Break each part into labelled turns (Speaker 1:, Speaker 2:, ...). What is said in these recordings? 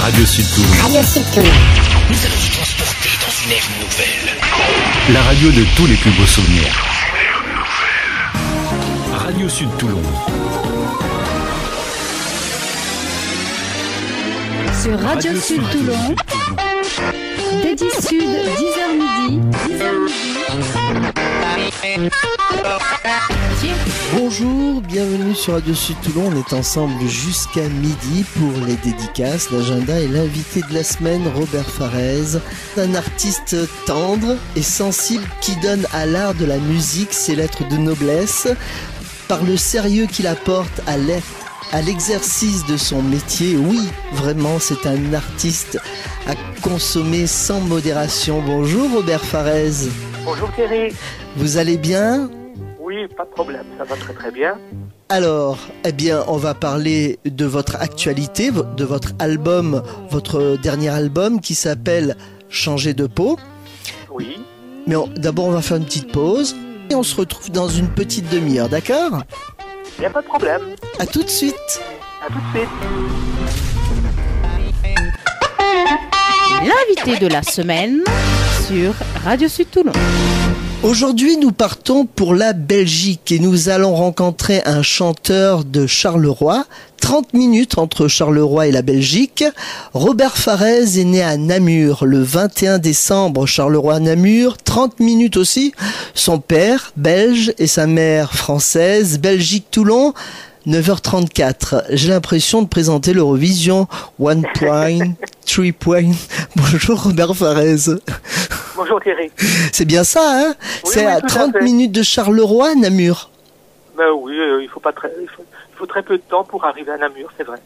Speaker 1: Radio Sud Toulon.
Speaker 2: Radio Sud Toulon.
Speaker 3: Nous allons vous transporter dans une ère nouvelle.
Speaker 1: La radio de tous les plus beaux souvenirs. Radio Sud Toulon.
Speaker 4: Sur Radio Sud Toulon, Dédi Sud, 10h midi, 10h midi.
Speaker 5: Bonjour, bienvenue sur Radio Sud Toulon. On est ensemble jusqu'à midi pour les dédicaces, l'agenda et l'invité de la semaine, Robert Farez, un artiste tendre et sensible qui donne à l'art de la musique ses lettres de noblesse par le sérieux qu'il apporte à l'exercice de son métier. Oui, vraiment, c'est un artiste à consommer sans modération. Bonjour Robert Farez.
Speaker 6: Bonjour Thierry.
Speaker 5: Vous allez bien ?
Speaker 6: Oui, pas de problème, ça va très très bien.
Speaker 5: Alors, eh bien, on va parler de votre actualité, de votre album, votre dernier album qui s'appelle Changer de peau.
Speaker 6: Oui.
Speaker 5: Mais d'abord, on va faire une petite pause et on se retrouve dans une petite demi-heure, d'accord ?
Speaker 6: Il n'y a pas de problème.
Speaker 5: À tout de suite.
Speaker 6: À tout de suite.
Speaker 4: L'invité de la semaine sur Radio Sud Toulon.
Speaker 5: Aujourd'hui, nous partons pour la Belgique et nous allons rencontrer un chanteur de Charleroi. 30 minutes entre Charleroi et la Belgique. Robert Farez est né à Namur le 21 décembre. Charleroi-Namur, 30 minutes aussi. Son père, belge, et sa mère, française. Belgique-Toulon, 9h34. J'ai l'impression de présenter l'Eurovision. 1 point, 3 points. Bonjour Robert Farez.
Speaker 6: Bonjour Thierry.
Speaker 5: C'est bien ça, hein ?
Speaker 6: Oui,
Speaker 5: c'est
Speaker 6: oui,
Speaker 5: à
Speaker 6: tout à
Speaker 5: 30
Speaker 6: fait.
Speaker 5: minutes de Charleroi, Namur.
Speaker 6: Ben oui, il faut très peu de temps pour arriver à Namur, c'est vrai.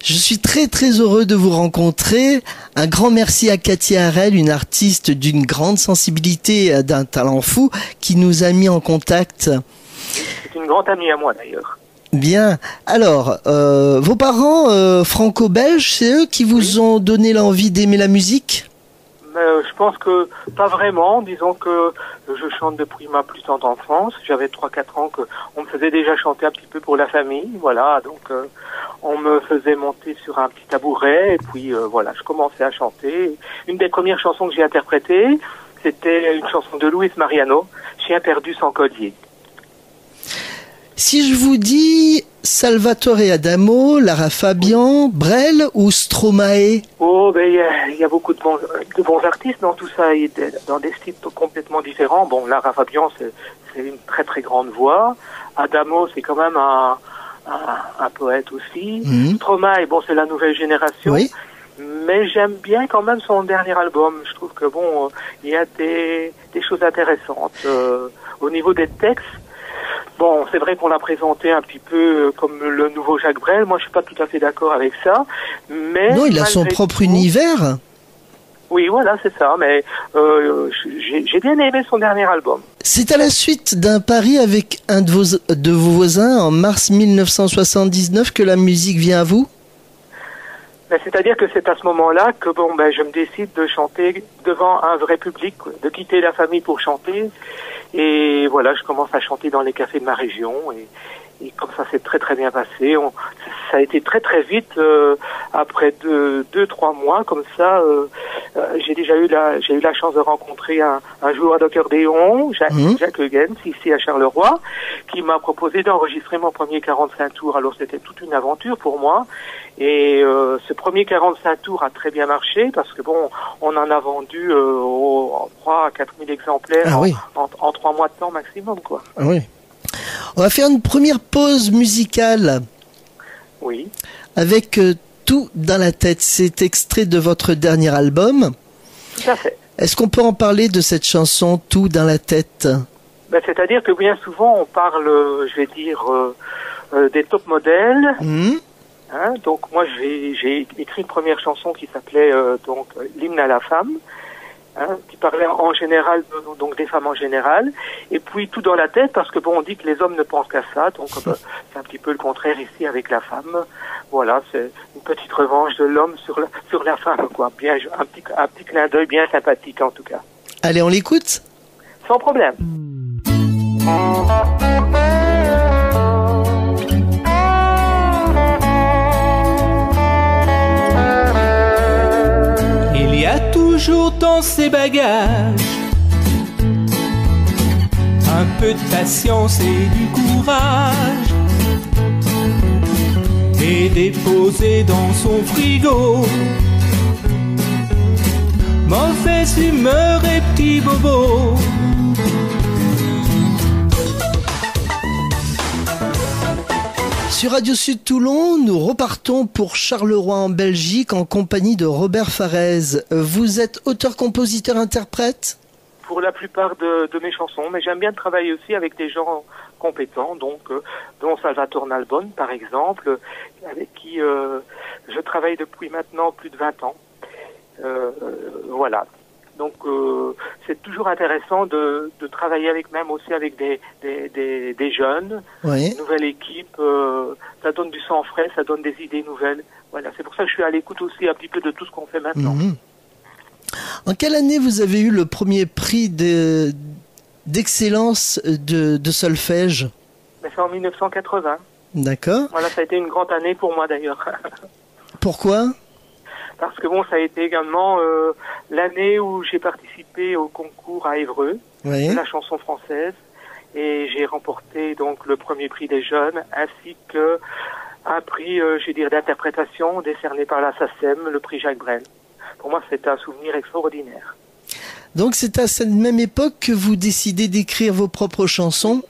Speaker 5: Je suis très très heureux de vous rencontrer. Un grand merci à Cathy Harel, une artiste d'une grande sensibilité, d'un talent fou, qui nous a mis en contact.
Speaker 6: C'est une grande amie à moi d'ailleurs.
Speaker 5: Bien. Alors, vos parents franco-belges, c'est eux qui vous ont donné l'envie d'aimer la musique ?
Speaker 6: Je pense que pas vraiment. Disons que je chante depuis ma plus tendre enfance. J'avais 3-4 ans qu'on me faisait déjà chanter un petit peu pour la famille. Voilà, donc on me faisait monter sur un petit tabouret et puis voilà, je commençais à chanter. Une des premières chansons que j'ai interprétées, c'était une chanson de Luis Mariano, Chien perdu sans collier.
Speaker 5: Si je vous dis Salvatore Adamo, Lara Fabian, Brel ou Stromae ?
Speaker 6: Oh, ben il y a beaucoup de bons artistes dans tout ça, dans des styles complètement différents. Bon, Lara Fabian, c'est une très très grande voix. Adamo, c'est quand même un poète aussi. Stromae, bon, c'est la nouvelle génération.
Speaker 5: Oui.
Speaker 6: Mais j'aime bien quand même son dernier album. Je trouve que bon, il y a des choses intéressantes au niveau des textes. Bon, c'est vrai qu'on l'a présenté un petit peu comme le nouveau Jacques Brel. Moi, je suis pas tout à fait d'accord avec ça. Mais
Speaker 5: Non, il a son propre univers.
Speaker 6: Oui, voilà, c'est ça. Mais j'ai bien aimé son dernier album.
Speaker 5: C'est à la suite d'un pari avec un de vos voisins en mars 1979 que la musique vient à vous ?
Speaker 6: Ben, c'est-à-dire que c'est à ce moment-là que bon, ben, je me décide de chanter devant un vrai public, de quitter la famille pour chanter. Et voilà, je commence à chanter dans les cafés de ma région et comme ça s'est très très bien passé. Ça a été très très vite. Après 2-3 mois comme ça, j'ai eu la chance de rencontrer un joueur d'accordéon, Jacques Huygens, ici à Charleroi, qui m'a proposé d'enregistrer mon premier 45 tours. Alors c'était toute une aventure pour moi. Et ce premier 45 tours a très bien marché parce que bon, on en a vendu 3 à 4 000 exemplaires en 3 mois de temps maximum, quoi.
Speaker 5: Ah oui. On va faire une première pause musicale.
Speaker 6: Oui.
Speaker 5: Avec Tout dans la tête. C'est extrait de votre dernier album.
Speaker 6: Tout à fait.
Speaker 5: Est-ce qu'on peut en parler de cette chanson Tout dans la tête ?
Speaker 6: Ben, c'est-à-dire que bien souvent on parle, je vais dire, des top modèles. Hein, donc moi j'ai écrit une première chanson qui s'appelait l'hymne à la femme, qui parlait en général donc des femmes en général, et puis tout dans la tête parce que bon on dit que les hommes ne pensent qu'à ça, donc c'est un petit peu le contraire ici avec la femme. Voilà, c'est une petite revanche de l'homme sur la femme, quoi. Bien un petit clin d'œil bien sympathique en tout cas.
Speaker 5: Allez, on l'écoute ?
Speaker 6: Sans problème.
Speaker 2: toujours dans ses bagages un peu de patience et du courage, et déposer dans son frigo mauvaise humeur et petits bobos.
Speaker 5: Sur Radio Sud Toulon, nous repartons pour Charleroi en Belgique en compagnie de Robert Farez. Vous êtes auteur-compositeur-interprète ?
Speaker 6: Pour la plupart de mes chansons, mais j'aime bien travailler aussi avec des gens compétents, donc dont Salvatore Nalbonne par exemple, avec qui je travaille depuis maintenant plus de 20 ans. Voilà. Donc c'est toujours intéressant de travailler même aussi avec des jeunes,
Speaker 5: Oui.
Speaker 6: une nouvelle équipe, ça donne du sang frais, ça donne des idées nouvelles. Voilà, c'est pour ça que je suis à l'écoute aussi un petit peu de tout ce qu'on fait maintenant.
Speaker 5: Mhm. En quelle année vous avez eu le premier prix d'excellence de solfège ?
Speaker 6: Mais c'est en 1980.
Speaker 5: D'accord.
Speaker 6: Voilà, ça a été une grande année pour moi d'ailleurs.
Speaker 5: Pourquoi ?
Speaker 6: Parce que bon, ça a été également l'année où j'ai participé au concours à Évreux,
Speaker 5: Oui.
Speaker 6: de la chanson française, et j'ai remporté donc le premier prix des jeunes, ainsi que un prix, je vais dire, d'interprétation décerné par la SACEM, le prix Jacques Brel. Pour moi, c'était un souvenir extraordinaire.
Speaker 5: Donc c'est à cette même époque que vous décidez d'écrire vos propres chansons ?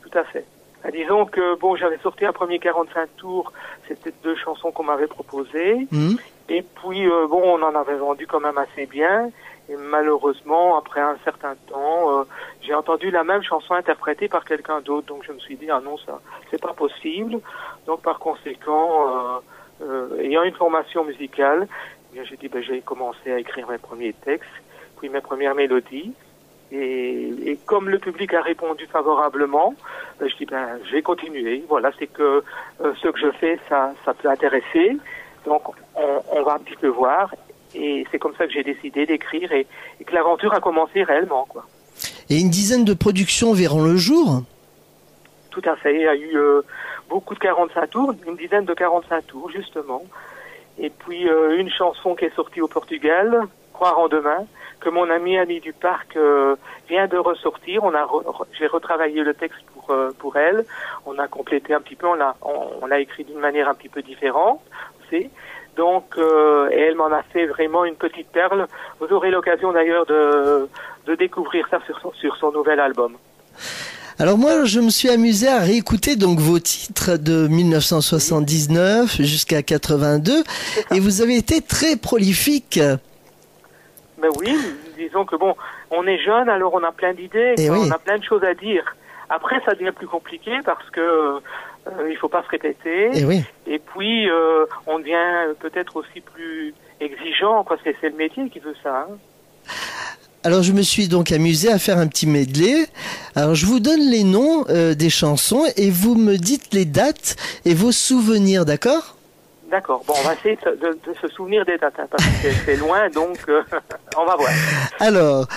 Speaker 6: Tout à fait. Disons que bon, j'avais sorti un premier 45 tours, c'était 2 chansons qu'on m'avait proposées.
Speaker 5: Mhm.
Speaker 6: Et puis, bon, on en avait vendu quand même assez bien. Et malheureusement, après un certain temps, j'ai entendu la même chanson interprétée par quelqu'un d'autre. Donc, je me suis dit, ah non, ça, c'est pas possible. Donc, par conséquent, ayant une formation musicale, j'ai dit, j'ai commencé à écrire mes premiers textes, puis mes premières mélodies. Et comme le public a répondu favorablement, je dis, je vais continuer. Voilà, c'est que ce que je fais, ça peut intéresser. Donc, on va un petit peu voir. Et c'est comme ça que j'ai décidé d'écrire et que l'aventure a commencé réellement, quoi.
Speaker 5: Et une dizaine de productions verront le jour ?
Speaker 6: Tout à fait. Il y a eu beaucoup de 45 tours, une dizaine de 45 tours, justement. Et puis, une chanson qui est sortie au Portugal, Croire en demain, que mon ami Annie Duparc vient de ressortir. J'ai retravaillé le texte pour elle. On a complété un petit peu, on l'a écrit d'une manière un petit peu différente. Donc, et elle m'en a fait vraiment une petite perle. Vous aurez l'occasion d'ailleurs de découvrir ça sur son nouvel album.
Speaker 5: Alors moi, je me suis amusé à réécouter donc vos titres de 1979 jusqu'à 82, et vous avez été très prolifique.
Speaker 6: Mais oui, disons que bon, on est jeune, alors on a plein d'idées,
Speaker 5: Et oui.
Speaker 6: On a plein de choses à dire. Après, ça devient plus compliqué parce que il faut pas se répéter.
Speaker 5: Et oui.
Speaker 6: Et puis, on devient peut-être aussi plus exigeant, parce que c'est le métier qui veut ça. Hein.
Speaker 5: Alors je me suis donc amusé à faire un petit medley. Alors je vous donne les noms des chansons et vous me dites les dates et vos souvenirs, d'accord ?
Speaker 6: D'accord. Bon, on va essayer de se souvenir des dates, hein, parce que c'est loin, donc on va voir.
Speaker 5: Alors,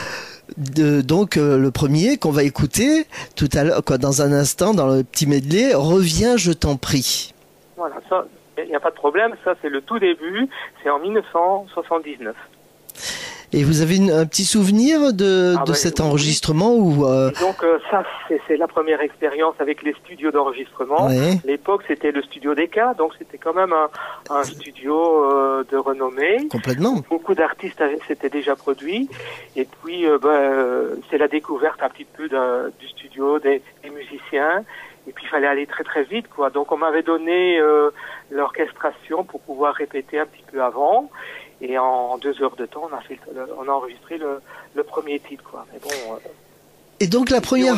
Speaker 5: donc le premier qu'on va écouter tout à l'heure, dans un instant, dans le petit medley, Reviens, je t'en prie.
Speaker 6: Voilà, ça, il n'y a pas de problème. Ça, c'est le tout début. C'est en 1979.
Speaker 5: Et vous avez un petit souvenir de cet enregistrement ou
Speaker 6: Donc ça, c'est la première expérience avec les studios d'enregistrement.
Speaker 5: Ouais.
Speaker 6: L'époque, c'était le studio Decca, donc c'était quand même un studio de renommée.
Speaker 5: Complètement.
Speaker 6: Beaucoup d'artistes s'étaient déjà produits. Et puis, c'est la découverte un petit peu du studio, des musiciens. Et puis, il fallait aller très très vite, quoi. Donc, on m'avait donné l'orchestration pour pouvoir répéter un petit peu avant. Et en 2 heures de temps, on a enregistré le premier titre, quoi. Mais bon.
Speaker 5: Et donc la première.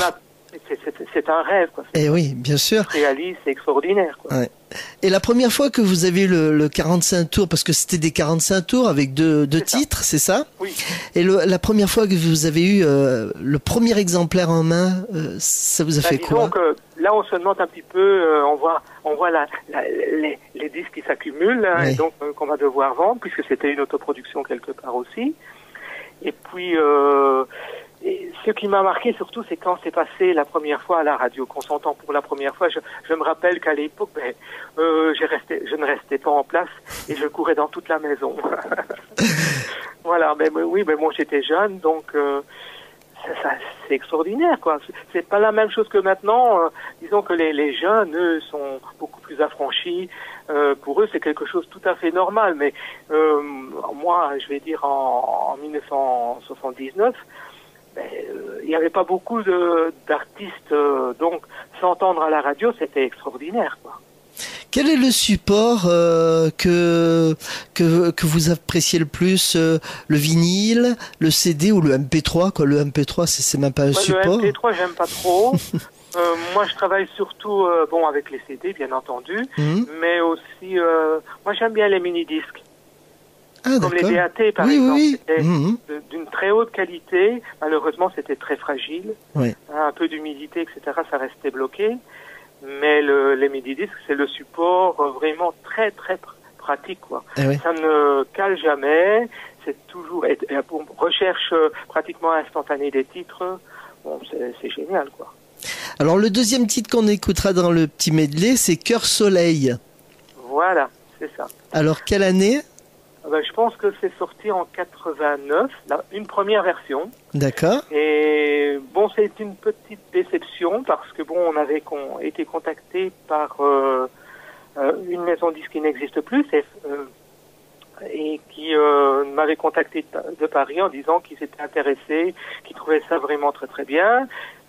Speaker 6: C'est un rêve, quoi.
Speaker 5: Eh oui, bien sûr.
Speaker 6: Réaliste, c'est extraordinaire, quoi.
Speaker 5: Ouais. Et la première fois que vous avez eu le 45 tours, parce que c'était des 45 tours avec deux titres, c'est ça ?
Speaker 6: Oui.
Speaker 5: Et la première fois que vous avez eu le premier exemplaire en main, ça vous a fait quoi ?
Speaker 6: Disons que là, on se demande un petit peu, on voit les disques qui s'accumulent, hein,
Speaker 5: Oui.
Speaker 6: et donc qu'on va devoir vendre, puisque c'était une autoproduction quelque part aussi. Et puis, et ce qui m'a marqué surtout, c'est quand c'est passé la première fois à la radio, qu'on s'entend pour la première fois. Je me rappelle qu'à l'époque, je ne restais pas en place et je courais dans toute la maison. Voilà, mais oui, mais bon, j'étais jeune, donc c'est extraordinaire, quoi. C'est pas la même chose que maintenant. Disons que les jeunes, eux, sont beaucoup plus affranchis. Pour eux, c'est quelque chose tout à fait normal. Mais moi, je vais dire en 1979, il n'y avait pas beaucoup d'artistes, donc s'entendre à la radio, c'était extraordinaire, quoi.
Speaker 5: Quel est le support que vous appréciez le plus, le vinyle, le CD ou le MP3 quoi? Le MP3, c'est même pas un support.
Speaker 6: Le MP3, j'aime pas trop. Moi, je travaille surtout avec les CD, bien entendu, mais aussi, moi, j'aime bien les mini-disques.
Speaker 5: Ah,
Speaker 6: comme les
Speaker 5: d'accord.
Speaker 6: DAT, par
Speaker 5: Oui,
Speaker 6: exemple.
Speaker 5: oui.
Speaker 6: C'était d'une très haute qualité. Malheureusement, c'était très fragile.
Speaker 5: Oui.
Speaker 6: Un peu d'humidité, etc., ça restait bloqué. Mais les mini-disques, c'est le support vraiment très, très pratique, quoi.
Speaker 5: Oui.
Speaker 6: Ça ne cale jamais. C'est toujours, on recherche pratiquement instantané des titres. Bon, c'est génial, quoi.
Speaker 5: Alors, le deuxième titre qu'on écoutera dans le petit medley, c'est Cœur Soleil.
Speaker 6: Voilà, c'est ça.
Speaker 5: Alors, quelle année?
Speaker 6: Je pense que c'est sorti en 89, une première version.
Speaker 5: D'accord.
Speaker 6: Et bon, c'est une petite déception parce que bon, on avait été contacté par une maison de disques qui n'existe plus et qui m'avait contacté de Paris en disant qu'ils étaient intéressés, qu'ils trouvaient ça vraiment très très bien,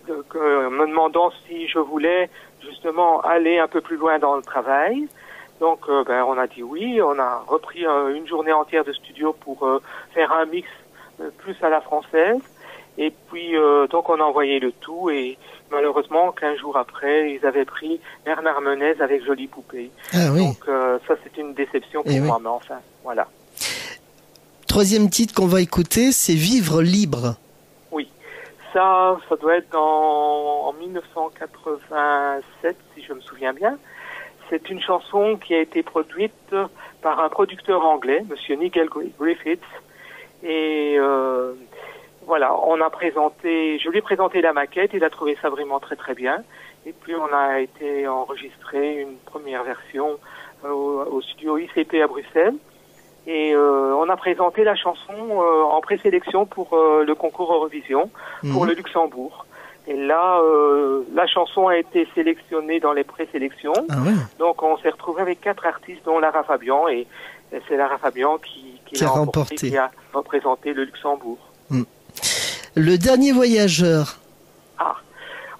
Speaker 6: me demandant si je voulais justement aller un peu plus loin dans le travail. Donc, on a dit oui. On a repris une journée entière de studio pour faire un mix plus à la française. Et puis, donc, on a envoyé le tout. Et malheureusement, 15 jours après, ils avaient pris Bernard Menez avec Jolie Poupée.
Speaker 5: Ah oui.
Speaker 6: Donc, ça, c'est une déception pour moi. Oui. Mais enfin, voilà.
Speaker 5: Troisième titre qu'on va écouter, c'est Vivre libre.
Speaker 6: Oui. Ça doit être en 1987, si je me souviens bien. C'est une chanson qui a été produite par un producteur anglais, Monsieur Nigel Griffiths. Et voilà, je lui ai présenté la maquette, il a trouvé ça vraiment très très bien. Et puis on a été enregistrer une première version au studio ICP à Bruxelles. Et on a présenté la chanson en présélection pour le concours Eurovision pour le Luxembourg. Et là, la chanson a été sélectionnée dans les présélections. Ah ouais. Donc, on s'est retrouvé avec 4 artistes, dont Lara Fabian. Et c'est Lara Fabian qui a représenté le Luxembourg.
Speaker 5: Le dernier voyageur.
Speaker 6: Ah,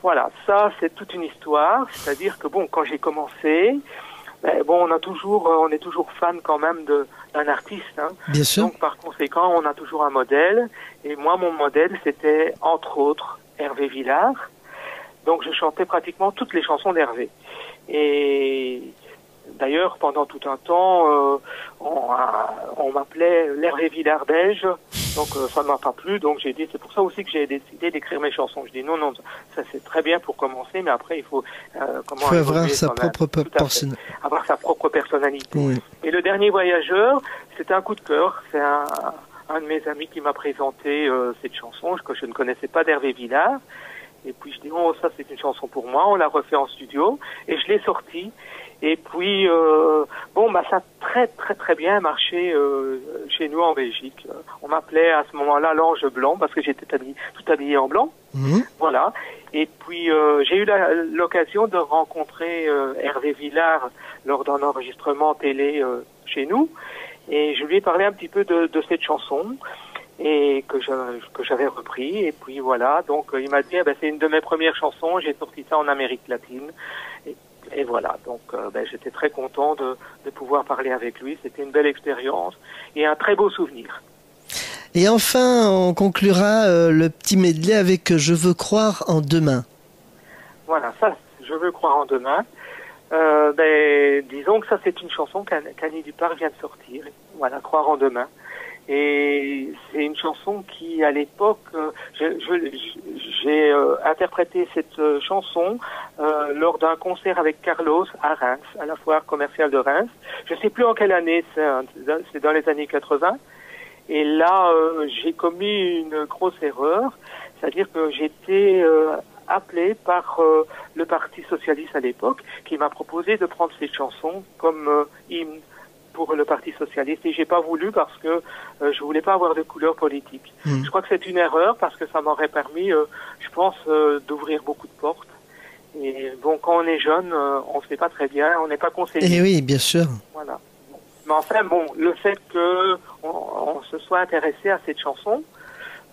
Speaker 6: voilà. Ça, c'est toute une histoire. C'est-à-dire que, bon, quand j'ai commencé, on est toujours fan quand même d'un artiste. Hein.
Speaker 5: Bien sûr.
Speaker 6: Donc, par conséquent, on a toujours un modèle. Et moi, mon modèle, c'était, entre autres, Hervé Villard. Donc je chantais pratiquement toutes les chansons d'Hervé. Et d'ailleurs, pendant tout un temps, on m'appelait l'Hervé Villard belge. Donc ça ne m'a pas plu. Donc j'ai dit, c'est pour ça aussi que j'ai décidé d'écrire mes chansons. Je dis non, ça c'est très bien pour commencer, mais après il faut
Speaker 5: avoir sa propre personnalité.
Speaker 6: Avoir sa propre personnalité.
Speaker 5: Oui.
Speaker 6: Et le dernier voyageur, c'était un coup de cœur. C'est un de mes amis qui m'a présenté cette chanson que je ne connaissais pas d'Hervé Villard. Et puis je dis, oh, ça c'est une chanson pour moi. On l'a refait en studio et je l'ai sortie. Et puis, ça a très très très bien marché chez nous en Belgique. On m'appelait à ce moment-là l'ange blanc parce que j'étais tout habillé en blanc. Voilà. Et puis j'ai eu l'occasion de rencontrer Hervé Villard lors d'un enregistrement télé chez nous. Et je lui ai parlé un petit peu de cette chanson et que j'avais repris. Et puis voilà, donc il m'a dit, c'est une de mes premières chansons, j'ai sorti ça en Amérique latine. Et voilà, donc j'étais très content de pouvoir parler avec lui. C'était une belle expérience et un très beau souvenir.
Speaker 5: Et enfin, on conclura le petit medley avec Je veux croire en demain.
Speaker 6: Voilà, ça, Je veux croire en demain. Disons que ça c'est une chanson qu'Annie Dupart vient de sortir. Voilà, Croire en demain. Et c'est une chanson qui, à l'époque, j'ai interprété cette chanson lors d'un concert avec Carlos à Reims, à la foire commerciale de Reims. Je ne sais plus en quelle année, c'est dans les années 80. Et là, j'ai commis une grosse erreur, c'est-à-dire que j'étais appelé par le Parti socialiste à l'époque, qui m'a proposé de prendre cette chanson comme hymne pour le Parti socialiste et j'ai pas voulu parce que je voulais pas avoir de couleur politique. Je crois que c'est une erreur parce que ça m'aurait permis, je pense, d'ouvrir beaucoup de portes. Et bon, quand on est jeune, on sait pas très bien, on n'est pas conseillé.
Speaker 5: Eh oui, bien sûr.
Speaker 6: Voilà. Mais enfin, bon, le fait que on se soit intéressé à cette chanson,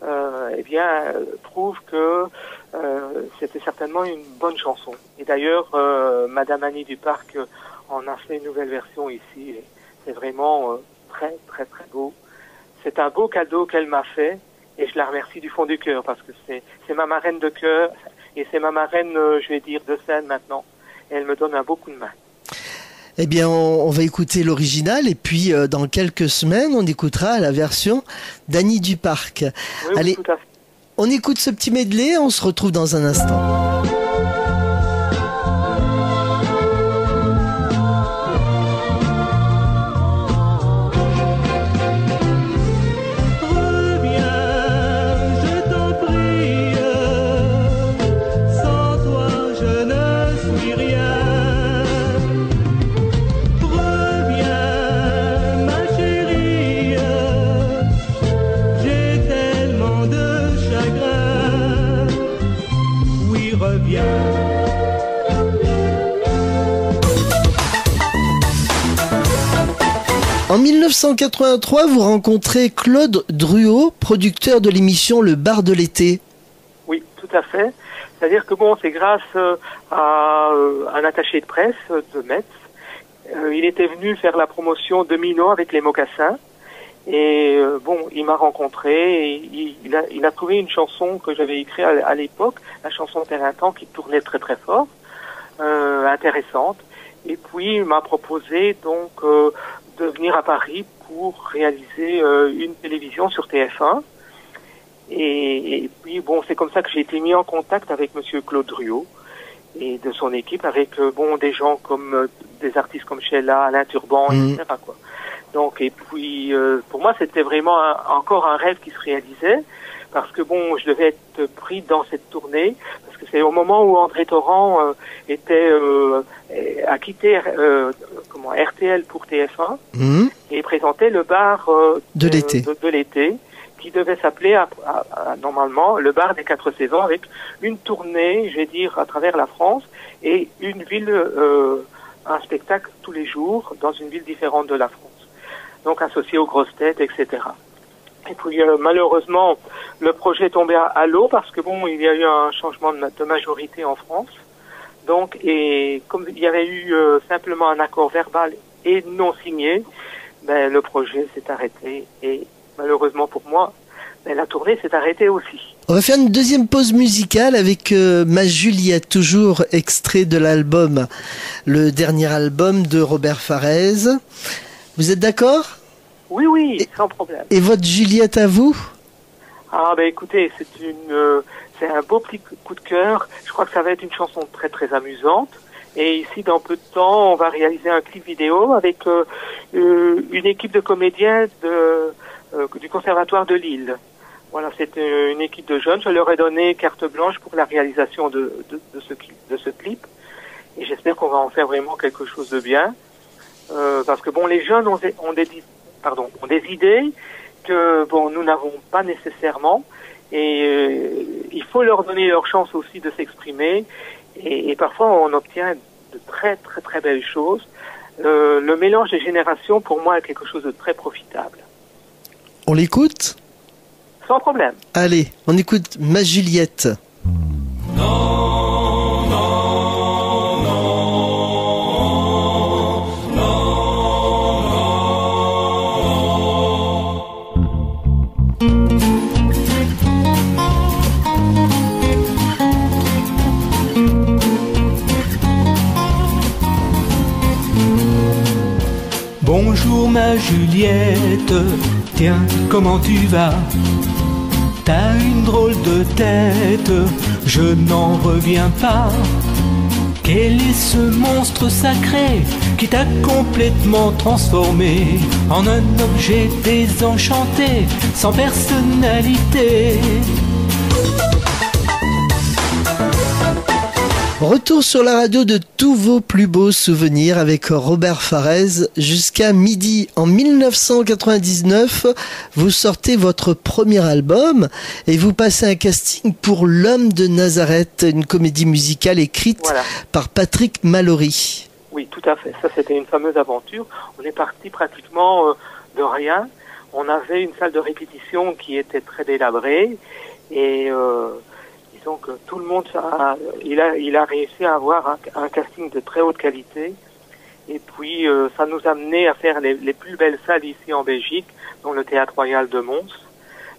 Speaker 6: eh bien, prouve que c'était certainement une bonne chanson. Et d'ailleurs, Madame Annie Duparc en a fait une nouvelle version ici. Et c'est vraiment très, très, très beau. C'est un beau cadeau qu'elle m'a fait et je la remercie du fond du cœur parce que c'est ma marraine de cœur et c'est ma marraine, je vais dire, de scène maintenant. Et elle me donne un beau coup de main.
Speaker 5: Eh bien, on va écouter l'original et puis dans quelques semaines, on écoutera la version d'Annie Duparc.
Speaker 6: Oui,
Speaker 5: allez,
Speaker 6: tout à fait.
Speaker 5: On écoute ce petit medley, on se retrouve dans un instant. En 1983, vous rencontrez Claude Druot, producteur de l'émission Le Bar de l'été.
Speaker 6: Oui, tout à fait. C'est-à-dire que bon, c'est grâce à un attaché de presse de Metz. Il était venu faire la promotion de Minot avec les mocassins. Et bon, il m'a rencontré et il a trouvé une chanson que j'avais écrite à l'époque, la chanson Périntang qui tournait très très fort, intéressante. Et puis il m'a proposé donc de venir à Paris pour réaliser une télévision sur TF1. Et puis bon, c'est comme ça que j'ai été mis en contact avec Monsieur Claude Druot et de son équipe, avec bon des gens comme des artistes comme Sheila, Alain Turban, etc. quoi. Donc et puis pour moi c'était vraiment encore un rêve qui se réalisait parce que bon, je devais être pris dans cette tournée parce que c'est au moment où André Torrent a quitté RTL pour TF1 et présentait le bar de l'été qui devait s'appeler normalement le bar des 4 saisons avec une tournée, je vais dire, à travers la France et une ville, un spectacle tous les jours dans une ville différente de la France. Donc associé aux grosses têtes, etc. Et puis malheureusement, le projet est tombé à l'eau parce que bon, il y a eu un changement de majorité en France. Donc, et comme il y avait eu simplement un accord verbal et non signé, ben le projet s'est arrêté et malheureusement pour moi, ben, la tournée s'est arrêtée aussi.
Speaker 5: On va faire une deuxième pause musicale avec Ma Juliette, toujours extrait de l'album, le dernier album de Robert Farès. Vous êtes d'accord ?
Speaker 6: Oui, sans problème.
Speaker 5: Et votre Juliette à vous ?
Speaker 6: Ah ben écoutez, c'est un beau petit coup de cœur. Je crois que ça va être une chanson très très amusante. Et ici, dans peu de temps, on va réaliser un clip vidéo avec une équipe de comédiens du Conservatoire de Lille. Voilà, c'est une équipe de jeunes. Je leur ai donné carte blanche pour la réalisation de ce clip. Et j'espère qu'on va en faire vraiment quelque chose de bien. Parce que bon, les jeunes ont des idées que bon, nous n'avons pas nécessairement. Et il faut leur donner leur chance aussi de s'exprimer. Et parfois, on obtient de très très très belles choses. Le mélange des générations, pour moi, est quelque chose de très profitable.
Speaker 5: On l'écoute ?
Speaker 6: Sans problème.
Speaker 5: Allez, on écoute Ma Juliette.
Speaker 2: Bonjour ma Juliette, tiens, comment tu vas? T'as une drôle de tête, je n'en reviens pas. Quel est ce monstre sacré qui t'a complètement transformé en un objet désenchanté, sans personnalité?
Speaker 5: Retour sur la radio de tous vos plus beaux souvenirs avec Robert Farez jusqu'à midi. En 1999, vous sortez votre premier album et vous passez un casting pour L'Homme de Nazareth, une comédie musicale écrite par Patrick Mallory.
Speaker 6: Oui, tout à fait. Ça, c'était une fameuse aventure. On est parti pratiquement de rien. On avait une salle de répétition qui était très délabrée et disons que tout le monde il a réussi à avoir un casting de très haute qualité. Et puis ça nous a amené à faire les plus belles salles ici en Belgique, dont le Théâtre Royal de Mons,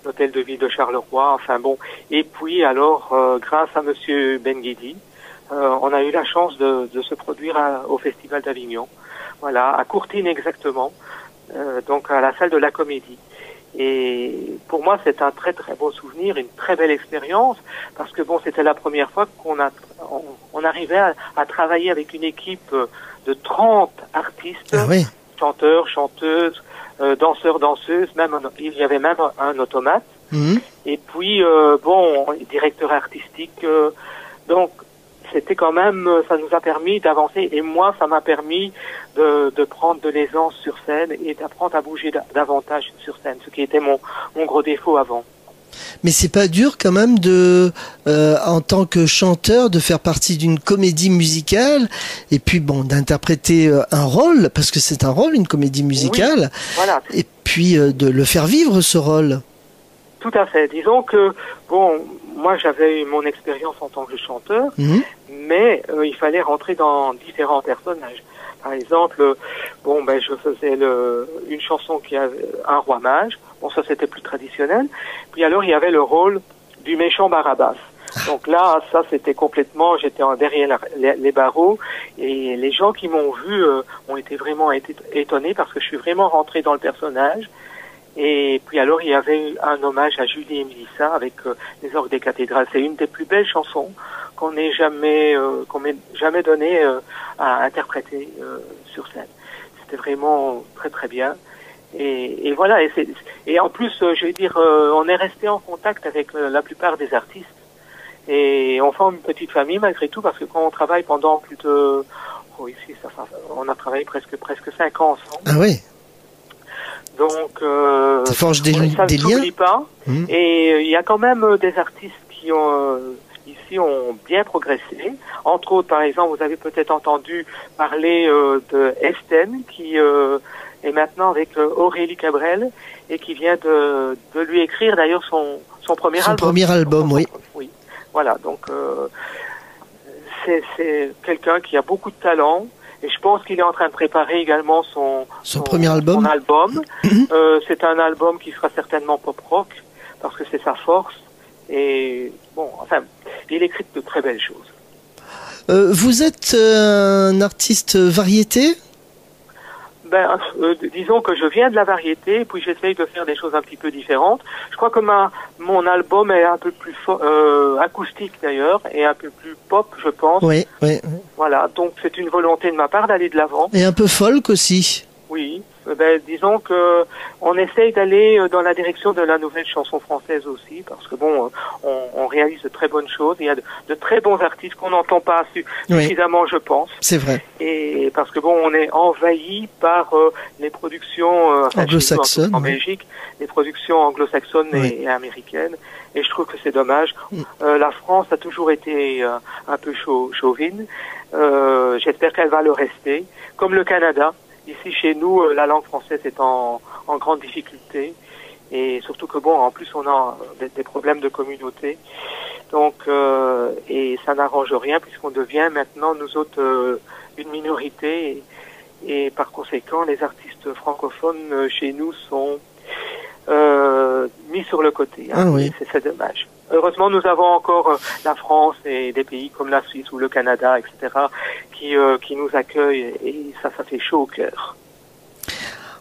Speaker 6: l'Hôtel de Ville de Charleroi, enfin bon. Et puis alors, grâce à Monsieur Benguidi, on a eu la chance de se produire au Festival d'Avignon, voilà, à Courtine exactement, donc à la salle de la Comédie. Et pour moi, c'est un très très beau souvenir, une très belle expérience, parce que bon, c'était la première fois qu'on arrivait à travailler avec une équipe de 30 artistes, chanteurs, chanteuses, danseurs, danseuses, il y avait même un automate, et puis directeur artistique, donc c'était quand même, ça nous a permis d'avancer, et moi ça m'a permis de prendre de l'aisance sur scène et d'apprendre à bouger davantage sur scène, ce qui était mon gros défaut avant.
Speaker 5: Mais c'est pas dur quand même en tant que chanteur, de faire partie d'une comédie musicale et puis bon, d'interpréter un rôle, parce que c'est un rôle, une comédie musicale,
Speaker 6: voilà.
Speaker 5: Et puis de le faire vivre ce rôle.
Speaker 6: Tout à fait. Disons que bon, moi j'avais eu mon expérience en tant que chanteur, mais il fallait rentrer dans différents personnages. Par exemple, je faisais une chanson qui avait un roi mage. Bon, ça c'était plus traditionnel. Puis alors il y avait le rôle du méchant Barabbas. Donc là, ça c'était complètement, j'étais derrière les barreaux, et les gens qui m'ont vu ont été vraiment étonnés parce que je suis vraiment rentré dans le personnage. Et puis alors il y avait un hommage à Julie et Mélissa avec les orgues des cathédrales. C'est une des plus belles chansons qu'on m'ait jamais donné à interpréter sur scène. C'était vraiment très très bien. Et voilà. Et en plus, je veux dire, on est resté en contact avec la plupart des artistes. Et on forme une petite famille malgré tout, parce que quand on travaille pendant plus de, on a travaillé presque 5 ans ensemble.
Speaker 5: Ah oui.
Speaker 6: Donc,
Speaker 5: ça forge des
Speaker 6: ça
Speaker 5: liens.
Speaker 6: ne s'oublie pas. Et il y a quand même des artistes qui ici ont bien progressé. Entre autres, par exemple, vous avez peut-être entendu parler de Estelle, qui est maintenant avec Aurélie Cabrel, et qui vient de lui écrire d'ailleurs son premier album. Son
Speaker 5: premier album, oui.
Speaker 6: Oui. Voilà. Donc, c'est quelqu'un qui a beaucoup de talent. Et je pense qu'il est en train de préparer également son
Speaker 5: premier album.
Speaker 6: Son album. C'est un album qui sera certainement pop-rock, parce que c'est sa force. Et bon, enfin, il écrit de très belles choses.
Speaker 5: Vous êtes un artiste variété ?
Speaker 6: Disons que je viens de la variété, puis j'essaye de faire des choses un petit peu différentes. Je crois que mon album est un peu plus acoustique d'ailleurs, et un peu plus pop, je pense.
Speaker 5: Oui.
Speaker 6: Voilà, donc c'est une volonté de ma part d'aller de l'avant.
Speaker 5: Et un peu folk aussi.
Speaker 6: Oui, disons que on essaye d'aller dans la direction de la nouvelle chanson française aussi, parce que bon, on réalise de très bonnes choses. Il y a de très bons artistes qu'on n'entend pas suffisamment, je pense.
Speaker 5: C'est vrai.
Speaker 6: Et parce que bon, on est envahi par les productions
Speaker 5: anglo-saxonnes
Speaker 6: en Belgique, les productions anglo-saxonnes et américaines. Et je trouve que c'est dommage. La France a toujours été un peu chauvine. J'espère qu'elle va le rester, comme le Canada. Ici, chez nous, la langue française est en grande difficulté, et surtout que bon, en plus, on a des problèmes de communauté, donc et ça n'arrange rien, puisqu'on devient maintenant nous autres une minorité, et par conséquent, les artistes francophones chez nous sont mis sur le côté.
Speaker 5: Ah oui.
Speaker 6: C'est dommage. Heureusement, nous avons encore la France et des pays comme la Suisse ou le Canada, etc., qui nous accueillent, et ça fait chaud au cœur.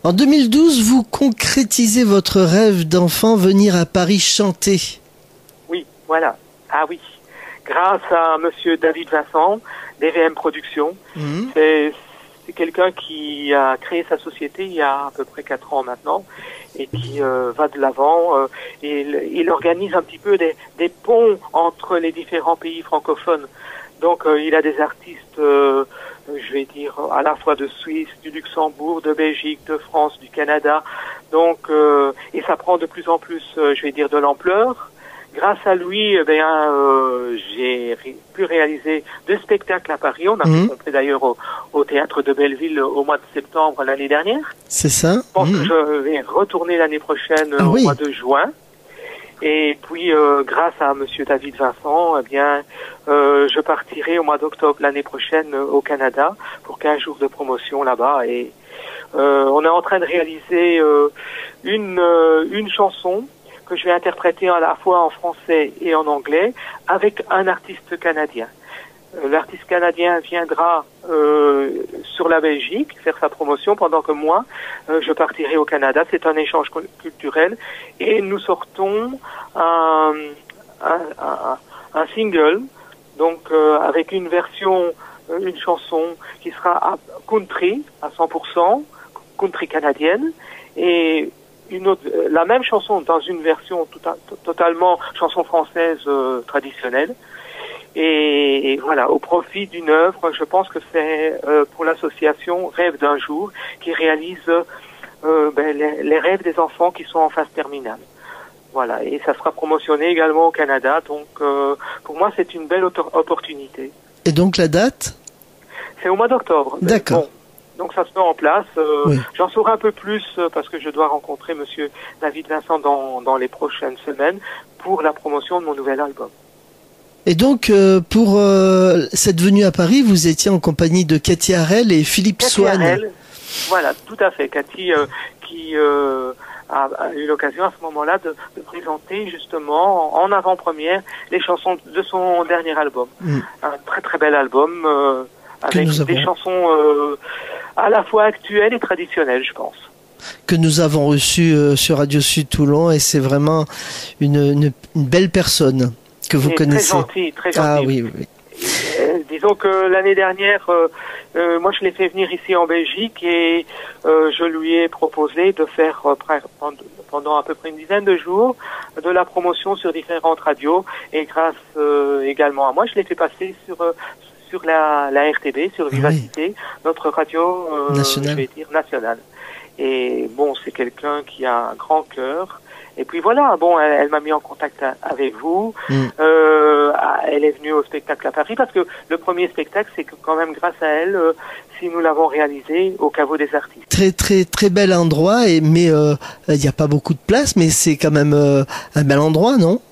Speaker 5: En 2012, vous concrétisez votre rêve d'enfant, venir à Paris chanter.
Speaker 6: Oui, voilà. Ah oui. Grâce à monsieur David Vincent, DVM Productions. C'est quelqu'un qui a créé sa société il y a à peu près 4 ans maintenant, et qui va de l'avant. Il organise un petit peu des ponts entre les différents pays francophones. Donc il a des artistes, je vais dire, à la fois de Suisse, du Luxembourg, de Belgique, de France, du Canada. Donc et ça prend de plus en plus, je vais dire, de l'ampleur. Grâce à lui, j'ai pu réaliser 2 spectacles à Paris. On a fait d'ailleurs au théâtre de Belleville au mois de septembre l'année dernière.
Speaker 5: C'est ça.
Speaker 6: Je pense que je vais retourner l'année prochaine au mois de juin. Et puis, grâce à Monsieur David Vincent, je partirai au mois d'octobre l'année prochaine au Canada pour 15 jours de promotion là-bas. Et on est en train de réaliser une chanson que je vais interpréter à la fois en français et en anglais avec un artiste canadien. L'artiste canadien viendra sur la Belgique faire sa promotion pendant que moi, je partirai au Canada. C'est un échange culturel et nous sortons un single, donc avec une version, une chanson qui sera country à 100%, country canadienne, et la même chanson dans une version totalement chanson française traditionnelle. Et voilà, au profit d'une œuvre, je pense que c'est pour l'association Rêve d'un jour qui réalise les rêves des enfants qui sont en phase terminale. Voilà, et ça sera promotionné également au Canada. Donc pour moi, c'est une belle opportunité.
Speaker 5: Et donc la date ?
Speaker 6: C'est au mois d'octobre.
Speaker 5: D'accord.
Speaker 6: Bon, donc ça se met en place. J'en saurai un peu plus parce que je dois rencontrer Monsieur David Vincent dans les prochaines semaines pour la promotion de mon nouvel album.
Speaker 5: Et donc, pour cette venue à Paris, vous étiez en compagnie de Cathy Harel et Philippe Swann.
Speaker 6: Voilà, tout à fait. Cathy qui a eu l'occasion à ce moment-là de présenter justement en avant-première les chansons de son dernier album. Un très très bel album avec des chansons à la fois actuelles et traditionnelles, je pense.
Speaker 5: Que nous avons reçu sur Radio Sud Toulon, et c'est vraiment une belle personne que vous connaissez.
Speaker 6: Très gentil.
Speaker 5: Ah oui.
Speaker 6: Disons que l'année dernière, moi je l'ai fait venir ici en Belgique et je lui ai proposé de faire pendant à peu près une dizaine de jours de la promotion sur différentes radios, et grâce également à moi, je l'ai fait passer sur la RTB, sur Vivacité, notre radio
Speaker 5: nationale.
Speaker 6: Je vais dire nationale. Et bon, c'est quelqu'un qui a un grand cœur. Et puis voilà, bon, elle m'a mis en contact avec vous. Elle est venue au spectacle à Paris parce que le premier spectacle, c'est que quand même grâce à elle, si nous l'avons réalisé au Caveau des Artistes.
Speaker 5: Très très très bel endroit, mais il n'y a pas beaucoup de place, mais c'est quand même un bel endroit, non ?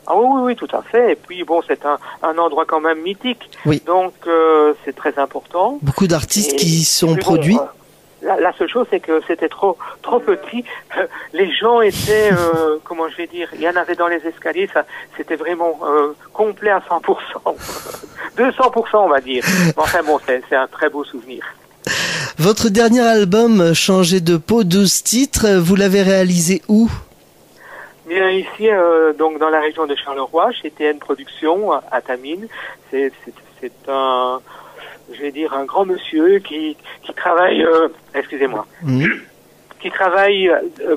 Speaker 6: Ah oui, tout à fait. Et puis bon, c'est un endroit quand même mythique. Oui. Donc c'est très important.
Speaker 5: Beaucoup d'artistes qui sont produits.
Speaker 6: La seule chose, c'est que c'était trop petit. Les gens étaient, comment je vais dire, il y en avait dans les escaliers, c'était vraiment complet à 100%. 200%, on va dire. Enfin bon, c'est un très beau souvenir.
Speaker 5: Votre dernier album, Changer de peau, 12 titres, vous l'avez réalisé où ?
Speaker 6: Bien ici, donc dans la région de Charleroi, chez TN Productions, à Tamines. C'est un... je vais dire un grand monsieur qui travaille, qui travaille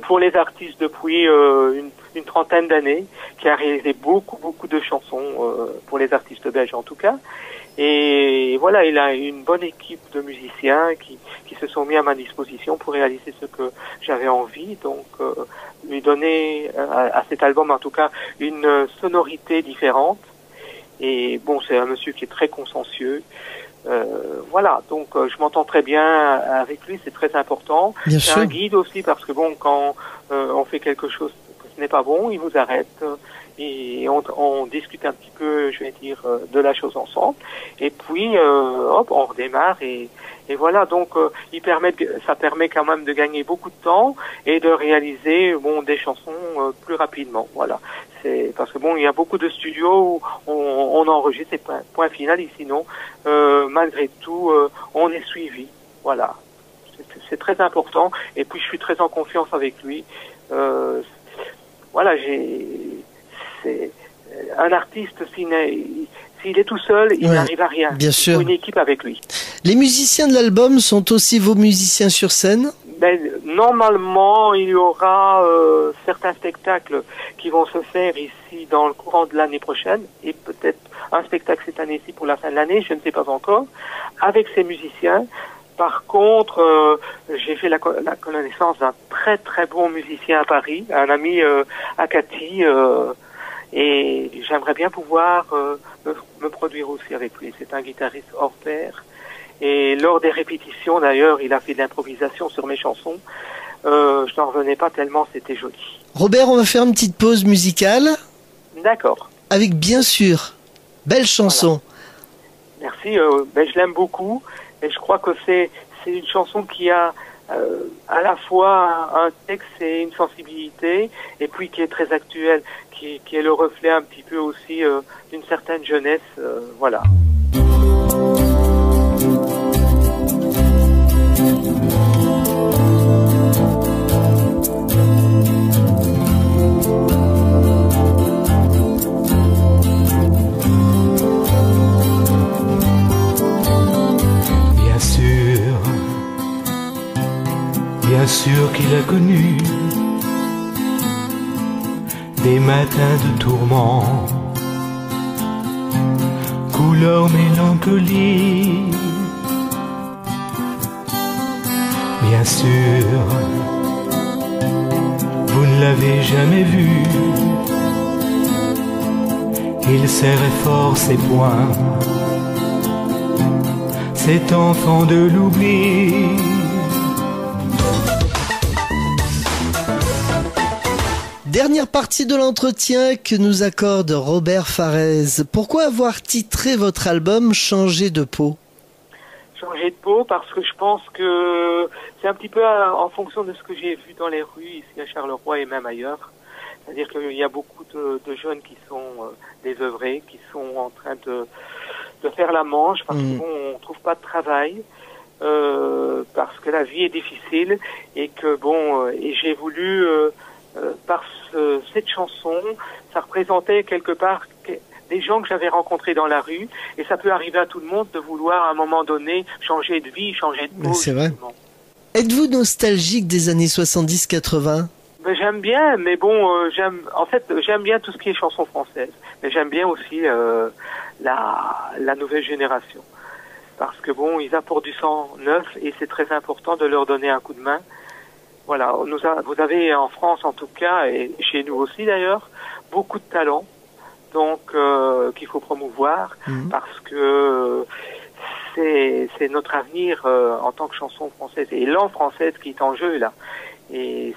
Speaker 6: pour les artistes depuis une trentaine d'années, qui a réalisé beaucoup de chansons pour les artistes belges en tout cas. Et voilà, il a une bonne équipe de musiciens qui se sont mis à ma disposition pour réaliser ce que j'avais envie, donc lui donner à cet album en tout cas une sonorité différente. Et bon, c'est un monsieur qui est très consciencieux. Voilà, donc je m'entends très bien avec lui, c'est très important. C'est un guide aussi parce que bon, quand on fait quelque chose que ce n'est pas bon, il vous arrête et on discute un petit peu, je vais dire, de la chose ensemble. Et puis, hop, on redémarre et voilà. Donc, ça permet quand même de gagner beaucoup de temps et de réaliser des chansons plus rapidement. Voilà. C'est parce que bon, il y a beaucoup de studios où on enregistre, c'est point final. Et sinon, malgré tout, on est suivi. Voilà. C'est très important. Et puis, je suis très en confiance avec lui. Voilà, c'est un artiste, s'il est tout seul, il n'arrive à rien.
Speaker 5: Bien sûr.
Speaker 6: Il faut une équipe avec lui.
Speaker 5: Les musiciens de l'album sont aussi vos musiciens sur scène ?
Speaker 6: Ben, normalement, il y aura certains spectacles qui vont se faire ici dans le courant de l'année prochaine, et peut-être un spectacle cette année-ci pour la fin de l'année, je ne sais pas encore, avec ces musiciens. Par contre, j'ai fait la connaissance d'un très très bon musicien à Paris, un ami Akati, et j'aimerais bien pouvoir me produire aussi avec lui. C'est un guitariste hors pair. Et lors des répétitions, d'ailleurs, il a fait de l'improvisation sur mes chansons. Je n'en revenais pas tellement, c'était joli.
Speaker 5: Robert, on va faire une petite pause musicale.
Speaker 6: D'accord.
Speaker 5: Avec bien sûr, belle chanson.
Speaker 6: Voilà. Merci, ben, je l'aime beaucoup. Et je crois que c'est une chanson qui a à la fois un texte et une sensibilité, et puis qui est très actuelle, qui est le reflet un petit peu aussi d'une certaine jeunesse. Voilà.
Speaker 2: Bien sûr qu'il a connu des matins de tourment, couleur mélancolie. Bien sûr, vous ne l'avez jamais vu, il serrait fort ses poings, cet enfant de l'oubli.
Speaker 5: Dernière partie de l'entretien que nous accorde Robert Farès. Pourquoi avoir titré votre album Changer de peau?
Speaker 6: Changer de peau parce que je pense que c'est un petit peu en fonction de ce que j'ai vu dans les rues ici à Charleroi et même ailleurs. C'est-à-dire qu'il y a beaucoup de jeunes qui sont désœuvrés, qui sont en train de faire la manche parce qu'on trouve pas de travail. Parce que la vie est difficile et que et j'ai voulu par cette chanson, ça représentait quelque part des gens que j'avais rencontrés dans la rue, et ça peut arriver à tout le monde de vouloir à un moment donné changer de vie, changer de peau.
Speaker 5: C'est vrai. Êtes-vous nostalgique des années 70-80?
Speaker 6: Ben, j'aime bien, mais j'aime bien tout ce qui est chanson française, mais j'aime bien aussi la nouvelle génération. Parce que ils apportent du sang neuf et c'est très important de leur donner un coup de main. Voilà, vous avez en France en tout cas, et chez nous aussi d'ailleurs, beaucoup de talents, donc qu'il faut promouvoir, parce que c'est notre avenir en tant que chanson française et langue française qui est en jeu là. Et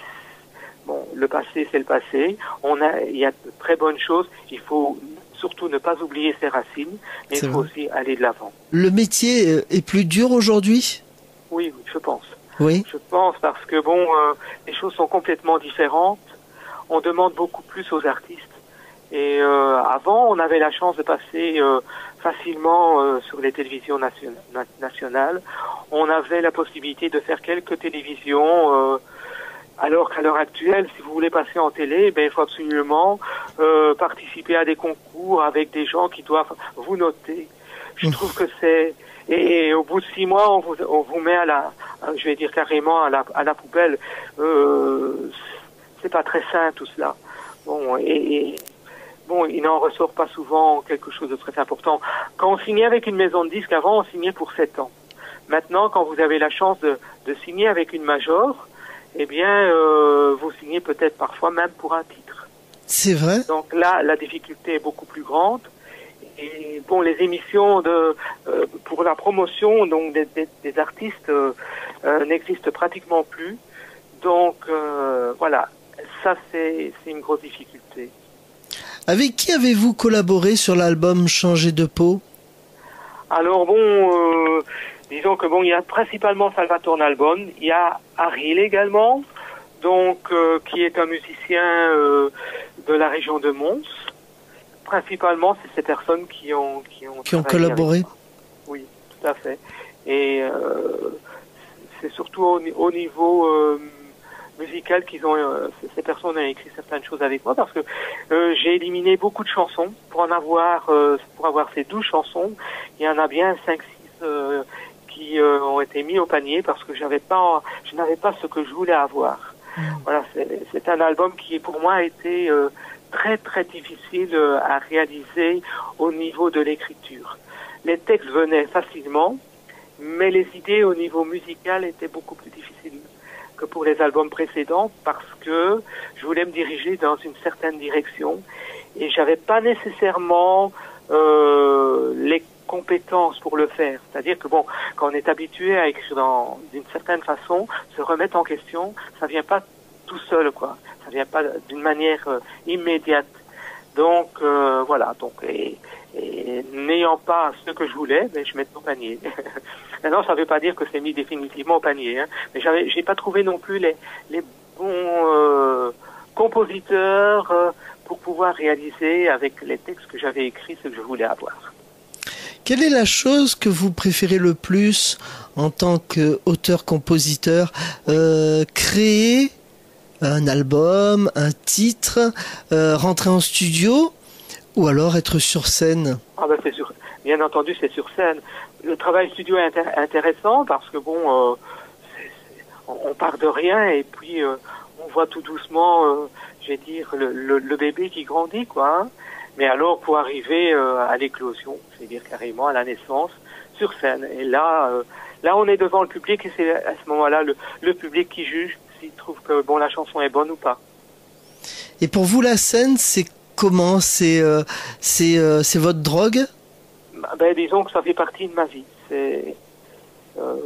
Speaker 6: le passé c'est le passé. Il y a de très bonnes choses. Il faut surtout ne pas oublier ses racines, mais il faut aussi aller de l'avant.
Speaker 5: Le métier est plus dur aujourd'hui?
Speaker 6: Oui, je pense.
Speaker 5: Oui.
Speaker 6: Je pense parce que les choses sont complètement différentes. On demande beaucoup plus aux artistes. Et avant, on avait la chance de passer facilement sur les télévisions nationales. On avait la possibilité de faire quelques télévisions. Alors qu'à l'heure actuelle, si vous voulez passer en télé, il faut absolument participer à des concours avec des gens qui doivent vous noter. Je trouve que c'est... Et au bout de 6 mois, on vous met je vais dire carrément à la poubelle. C'est pas très sain tout cela. Il n'en ressort pas souvent quelque chose de très important. Quand on signait avec une maison de disques, avant, on signait pour 7 ans. Maintenant, quand vous avez la chance de signer avec une major, vous signez peut-être parfois même pour un titre.
Speaker 5: C'est vrai.
Speaker 6: Donc là, la difficulté est beaucoup plus grande. Et les émissions pour la promotion des artistes n'existent pratiquement plus. Donc voilà, ça c'est une grosse difficulté.
Speaker 5: Avec qui avez-vous collaboré sur l'album Changer de peau?
Speaker 6: Alors disons que il y a principalement Salvatore Nalbone, il y a Ariel également, qui est un musicien de la région de Mons. Principalement, c'est ces personnes qui ont
Speaker 5: collaboré.
Speaker 6: Oui, tout à fait. Et c'est surtout au niveau musical ces personnes ont écrit certaines choses avec moi, parce que j'ai éliminé beaucoup de chansons pour avoir ces 12 chansons. Il y en a bien 5-6 qui ont été mis au panier parce que je n'avais pas ce que je voulais avoir. Voilà, c'est un album qui pour moi a été très très difficile à réaliser au niveau de l'écriture. Les textes venaient facilement, mais les idées au niveau musical étaient beaucoup plus difficiles que pour les albums précédents parce que je voulais me diriger dans une certaine direction et j'avais pas nécessairement les compétences pour le faire. C'est-à-dire que bon, quand on est habitué à écrire d'une certaine façon, se remettre en question, ça vient pas tout seul, quoi. Ça vient pas d'une manière immédiate. Donc voilà. Donc et n'ayant pas ce que je voulais, ben je mets au panier. Maintenant, ça veut pas dire que c'est mis définitivement au panier. Hein. Mais j'ai pas trouvé non plus les bons compositeurs pour pouvoir réaliser avec les textes que j'avais écrits ce que je voulais avoir.
Speaker 5: Quelle est la chose que vous préférez le plus en tant qu'auteur-compositeur, créer un album, un titre, rentrer en studio ou alors être sur scène?
Speaker 6: Ah ben c'est sûr, bien entendu c'est sur scène. Le travail studio est intéressant parce que bon, on part de rien et puis on voit tout doucement, je vais dire, le bébé qui grandit, quoi. Hein. Mais alors, pour arriver à l'éclosion, c'est-à-dire carrément à la naissance, sur scène. Et là, on est devant le public et c'est à ce moment-là le public qui juge s'il trouve que bon la chanson est bonne ou pas.
Speaker 5: Et pour vous, la scène, c'est comment? C'est votre drogue?
Speaker 6: Ben, disons que ça fait partie de ma vie.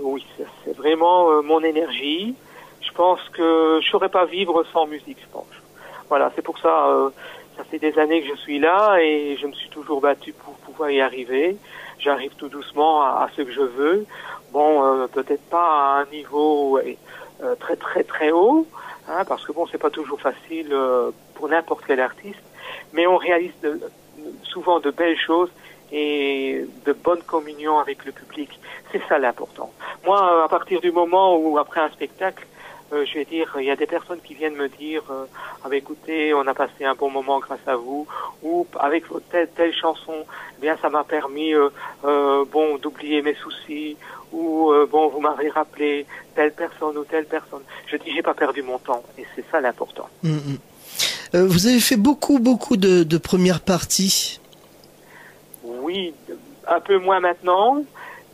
Speaker 6: Oui, c'est vraiment mon énergie. Je pense que je saurais pas vivre sans musique, je pense. Voilà, c'est pour ça. Ça fait des années que je suis là et je me suis toujours battu pour pouvoir y arriver. J'arrive tout doucement à ce que je veux. Bon, peut-être pas à un niveau très très très haut, hein, parce que bon, c'est pas toujours facile pour n'importe quel artiste, mais on réalise souvent de belles choses et de bonne communion avec le public. C'est ça l'important. Moi, à partir du moment où après un spectacle, je vais dire, il y a des personnes qui viennent me dire, écoutez, on a passé un bon moment grâce à vous, ou avec telle chanson, eh bien ça m'a permis, bon, d'oublier mes soucis, ou bon, vous m'avez rappelé telle personne ou telle personne. Je dis, j'ai pas perdu mon temps, et c'est ça l'important.
Speaker 5: Vous avez fait beaucoup de premières parties.
Speaker 6: Oui, un peu moins maintenant.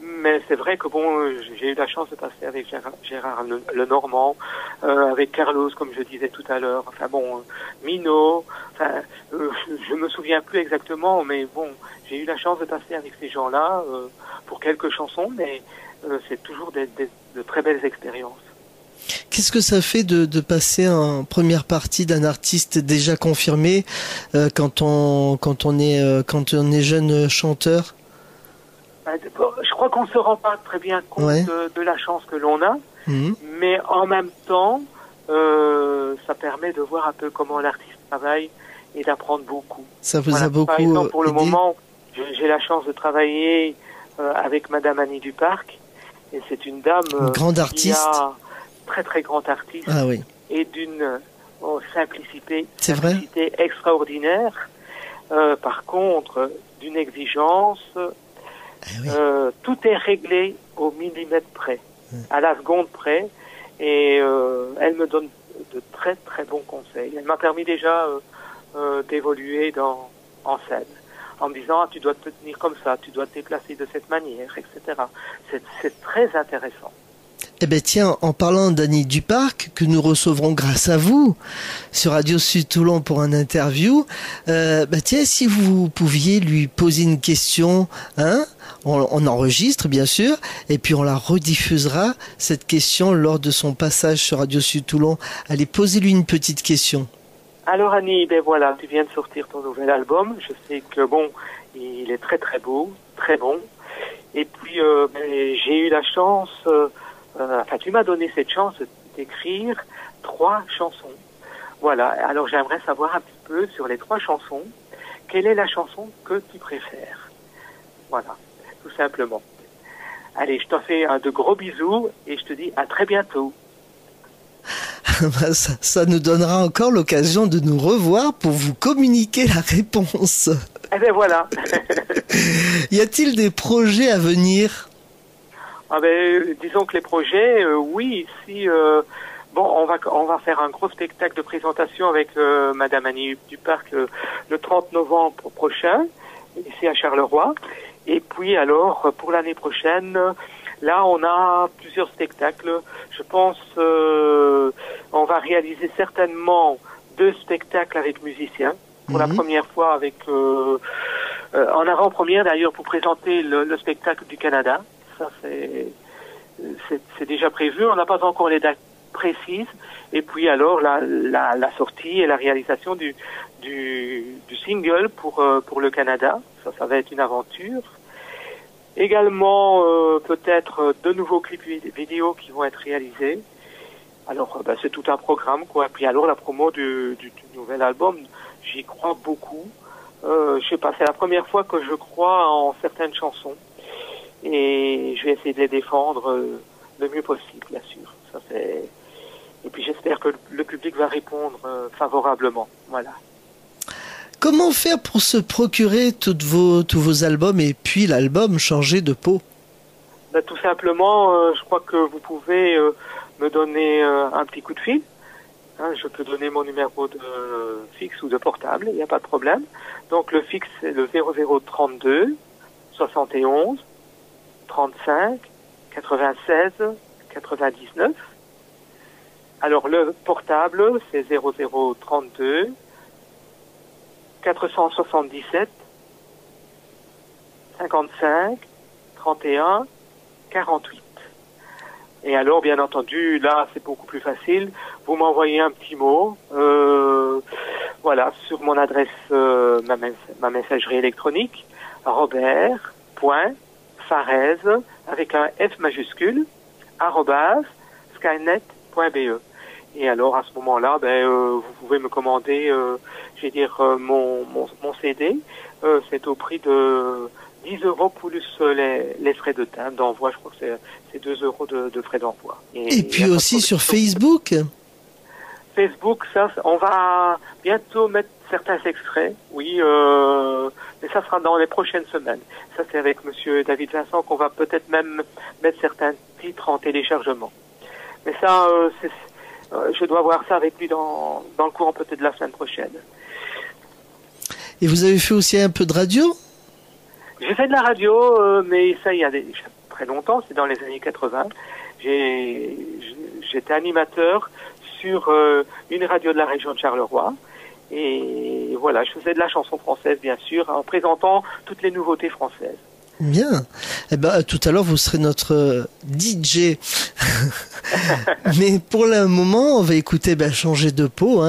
Speaker 6: Mais c'est vrai que bon, j'ai eu la chance de passer avec Gérard Lenormand, avec Carlos, comme je disais tout à l'heure. Enfin bon, Mino. Enfin, je me souviens plus exactement, mais bon, j'ai eu la chance de passer avec ces gens-là pour quelques chansons, mais c'est toujours de très belles expériences.
Speaker 5: Qu'est-ce que ça fait de passer en première partie d'un artiste déjà confirmé quand on est jeune chanteur?
Speaker 6: Je crois qu'on se rend pas très bien compte de la chance que l'on a, mais en même temps, ça permet de voir un peu comment l'artiste travaille et d'apprendre beaucoup.
Speaker 5: Ça vous a beaucoup
Speaker 6: Par exemple, pour le
Speaker 5: aidé.
Speaker 6: moment, j'ai la chance de travailler avec Madame Annie Duparc, et c'est une dame
Speaker 5: grande artiste,
Speaker 6: très très grande artiste, et d'une simplicité extraordinaire. Par contre, d'une exigence. Tout est réglé au millimètre près, à la seconde près, et elle me donne de très très bons conseils. Elle m'a permis déjà d'évoluer en scène, en me disant tu dois te tenir comme ça, tu dois te déplacer de cette manière, etc. C'est très intéressant.
Speaker 5: Eh ben tiens, en parlant d'Annie Duparc, que nous recevrons grâce à vous sur Radio Sud Toulon pour un interview, tiens, si vous pouviez lui poser une question, hein, on enregistre bien sûr, et puis on la rediffusera, cette question, lors de son passage sur Radio Sud Toulon. Allez, posez-lui une petite question.
Speaker 6: Alors Annie, ben voilà, tu viens de sortir ton nouvel album. Je sais que bon, il est très très beau, très bon. Et puis j'ai eu la chance... tu m'as donné cette chance d'écrire 3 chansons. Voilà. Alors, j'aimerais savoir un petit peu sur les 3 chansons, quelle est la chanson que tu préfères? Voilà. Tout simplement. Allez, je te fais de gros bisous et je te dis à très bientôt.
Speaker 5: Ça nous donnera encore l'occasion de nous revoir pour vous communiquer la réponse.
Speaker 6: Eh bien, voilà.
Speaker 5: Y a-t-il des projets à venir?
Speaker 6: Ah ben, disons que les projets, oui, ici, bon, on va faire un gros spectacle de présentation avec Madame Annie Duparc le 30 novembre prochain, ici à Charleroi. Et puis alors, pour l'année prochaine, là, on a plusieurs spectacles. Je pense, on va réaliser certainement 2 spectacles avec musiciens. Pour la première fois avec, en avant-première d'ailleurs, pour présenter le spectacle du Canada. Ça, c'est déjà prévu. On n'a pas encore les dates précises. Et puis alors, la sortie et la réalisation du single pour le Canada. Ça va être une aventure. Également, peut-être de nouveaux clips vidéo qui vont être réalisés. Alors, c'est tout un programme, quoi. Et puis alors, la promo du nouvel album, j'y crois beaucoup. Je sais pas, c'est la première fois que je crois en certaines chansons. Et je vais essayer de les défendre le mieux possible, bien sûr. Ça, c'est... Et puis j'espère que le public va répondre favorablement. Voilà.
Speaker 5: Comment faire pour se procurer tous vos albums et puis l'album Changer de peau?
Speaker 6: Tout simplement, je crois que vous pouvez me donner un petit coup de fil. Je peux donner mon numéro de fixe ou de portable, il n'y a pas de problème. Donc le fixe c'est le 0032 71 35 96 99. Alors le portable c'est 0032 477 55 31 48. Et alors, bien entendu, là, c'est beaucoup plus facile. Vous m'envoyez un petit mot, voilà, sur mon adresse, ma messagerie électronique, robert.farez, avec un F majuscule, @skynet.be. Et alors, à ce moment-là, vous pouvez me commander, mon CD. C'est au prix de 10 € plus les frais de timbre d'envoi. Je crois que c'est 2 € de frais d'envoi.
Speaker 5: Et puis aussi sur Facebook.
Speaker 6: Facebook, ça, on va bientôt mettre certains extraits, oui, mais ça sera dans les prochaines semaines. Ça, c'est avec Monsieur David Vincent qu'on va peut-être même mettre certains titres en téléchargement. Mais ça, je dois voir ça avec lui dans le courant peut-être de la semaine prochaine.
Speaker 5: Et vous avez fait aussi un peu de radio?
Speaker 6: J'ai fait de la radio, mais ça, il y a très longtemps, c'est dans les années 80. J'étais animateur sur une radio de la région de Charleroi. Et voilà, je faisais de la chanson française, bien sûr, en présentant toutes les nouveautés françaises.
Speaker 5: Bien. Eh ben, tout à l'heure, vous serez notre DJ. Mais pour le moment, on va écouter Changer de peau,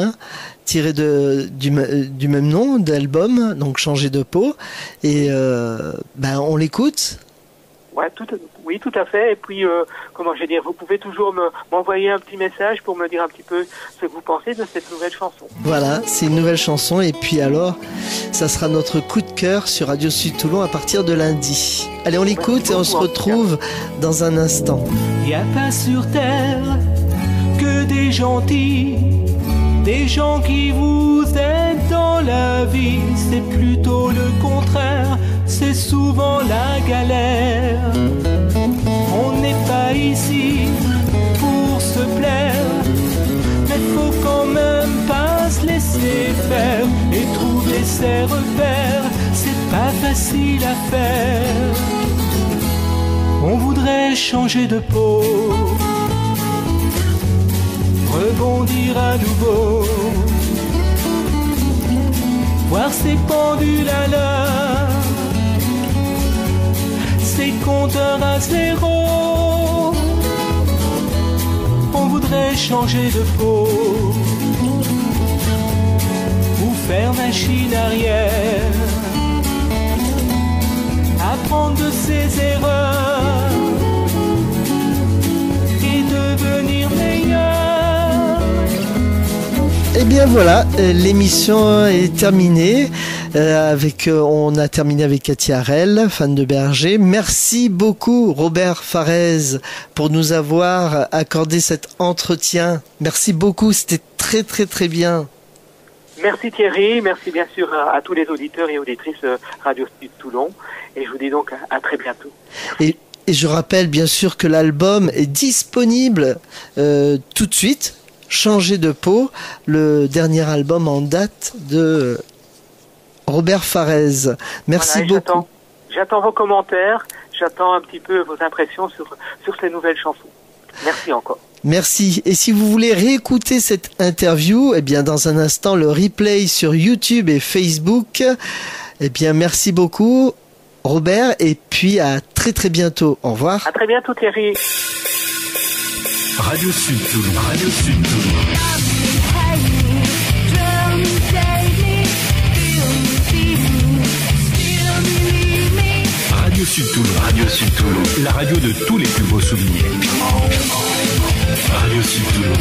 Speaker 5: tiré du même nom d'album, donc Changer de peau. Et on l'écoute. Oui, tout à fait. Et puis, vous pouvez toujours m'envoyer un petit message pour me dire un petit peu ce que vous pensez de cette nouvelle chanson. Voilà, c'est une nouvelle chanson. Et puis alors, ça sera notre coup de cœur sur Radio Sud Toulon à partir de lundi. Allez, on l'écoute et on se retrouve dans un instant.
Speaker 2: Il n'y a pas sur terre que des gentils, des gens qui vous aident dans la vie. C'est plutôt le contraire, c'est souvent la galère. On n'est pas ici pour se plaire, mais faut quand même pas se laisser faire. Et trouver ses repères, c'est pas facile à faire. On voudrait changer de peau, rebondir à nouveau, voir ses pendules à l'heure, ses compteurs à zéro. On voudrait changer de peau, ou faire machine arrière, apprendre de ses erreurs et devenir meilleur.
Speaker 5: Eh bien voilà, l'émission est terminée. On a terminé avec Cathy Harel, fan de Berger. Merci beaucoup Robert Farez pour nous avoir accordé cet entretien. Merci beaucoup, c'était très très très bien.
Speaker 6: Merci Thierry, merci bien sûr à tous les auditeurs et auditrices Radio Sud Toulon. Et je vous dis donc à très bientôt.
Speaker 5: Et Et je rappelle bien sûr que l'album est disponible tout de suite. Changer de peau, le dernier album en date de Robert Farès. Merci beaucoup.
Speaker 6: J'attends vos commentaires, j'attends un petit peu vos impressions sur ces nouvelles chansons. Merci encore.
Speaker 5: Merci. Et si vous voulez réécouter cette interview, eh bien dans un instant le replay sur YouTube et Facebook. Eh bien merci beaucoup Robert et puis à très très bientôt. Au revoir.
Speaker 6: À très bientôt Thierry.
Speaker 1: Radio Sud Toulon. Radio Sud Toulon. Radio Sud Toulon. Radio Sud Toulon. La radio de tous les plus beaux souvenirs. Radio Sud Toulon.